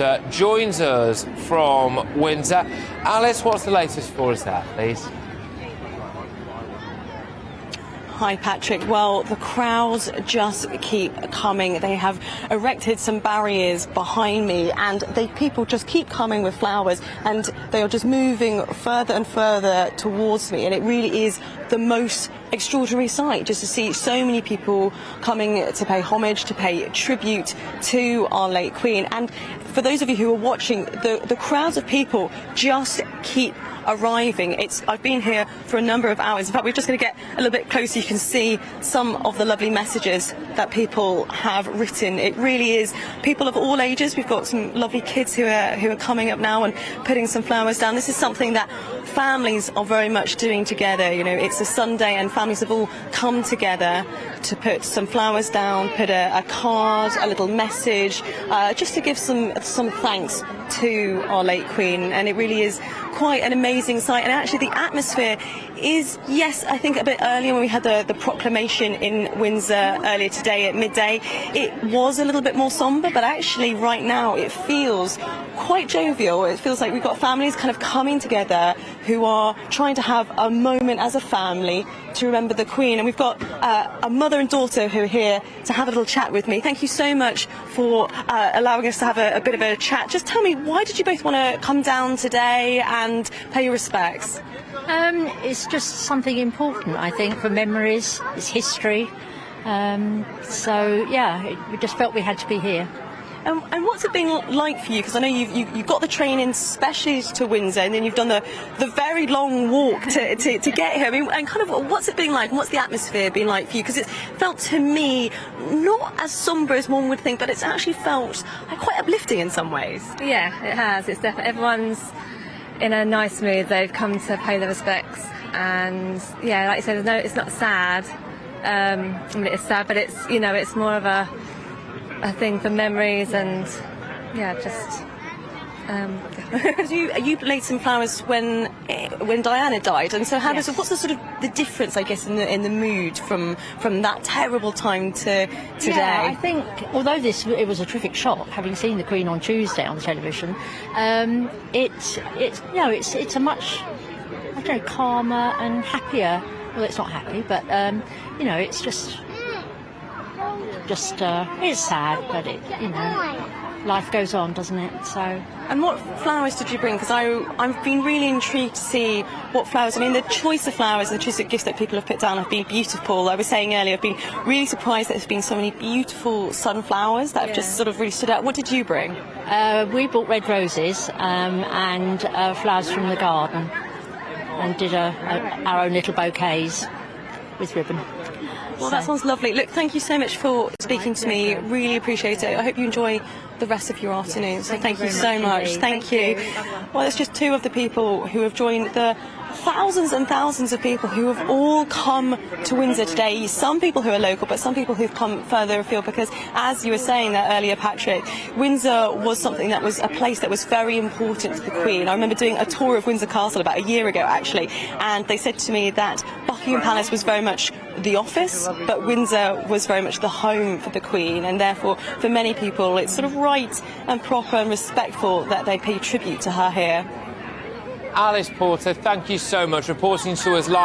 Porter joins us from Windsor. Alice, what's the latest for us there, please? Hi, Patrick. Well, the crowds just keep coming. They have erected some barriers behind me, and people just keep coming with flowers, and they are just moving further and further towards me. And it really is the most extraordinary sight just to see so many people coming to pay homage, to pay tribute to our late Queen. And for those of you who are watching, the crowds of people just keep arriving. I've been here for a number of hours. In fact, we're just going to get a little bit closer. You can see some of the lovely messages that people have written. It really is people of all ages. We've got some lovely kids who are coming up now and putting some flowers down. This is something that families are very much doing together. You know, it's a Sunday and families have all come together to put some flowers down, put a card, a little message, just to give some thanks to our late Queen. And it really is quite an amazing sight. And actually the atmosphere is, yes, I think a bit earlier when we had the proclamation in Windsor earlier today at midday, it was a little bit more sombre, but actually right now it feels quite jovial. It feels like we've got families kind of coming together who are trying to have a moment as a family to remember the Queen. And we've got a mother and daughter who are here to have a little chat with me. Thank you so much for allowing us to have a bit of a chat. Just tell me, why did you both want to come down today and pay your respects? It's just something important, I think, for memories. It's history. So, yeah, we just felt we had to be here. And what's it been like for you? Because I know you've got the train in specially to Windsor, and then you've done the very long walk to get here. I mean, and kind of what's it been like? And what's the atmosphere been like for you? Because it felt to me not as sombre as one would think, but it's actually felt quite uplifting in some ways. Yeah, it has. It's definitely, everyone's in a nice mood. They've come to pay their respects, and yeah, like you said, no, it's not sad. I mean, it is sad, but it's, you know, it's more of a thing for memories, and yeah, just you laid some flowers when Diana died, and so what's the sort of the difference, I guess, in the mood from that terrible time to today? Yeah, I think although it was a terrific shock, having seen the Queen on Tuesday on the television, it's a much, I don't know, calmer and happier. Well, it's not happy, but you know, it's just it's sad, but life goes on, doesn't it? So. And what flowers did you bring? Because I've been really intrigued to see what flowers. I mean, the choice of flowers and the choice of gifts that people have put down have been beautiful. I was saying earlier, I've been really surprised that there's been so many beautiful sunflowers that have just sort of really stood out. What did you bring? We bought red roses and flowers from the garden, and did our own little bouquets with ribbon. Well, that sounds lovely. Look, thank you so much for speaking to me. Really appreciate it. I hope you enjoy the rest of your afternoon. So thank you so much. Thank you. Well, it's just two of the people who have joined the thousands and thousands of people who have all come to Windsor today. Some people who are local, but some people who've come further afield, because as you were saying there earlier, Patrick, Windsor was something that was a place that was very important to the Queen. I remember doing a tour of Windsor Castle about a year ago, actually, and they said to me that Buckingham Palace was very much the office, but Windsor was very much the home for the Queen, and therefore for many people it's sort of right and proper and respectful that they pay tribute to her here. Alice Porter, thank you so much, reporting to us live.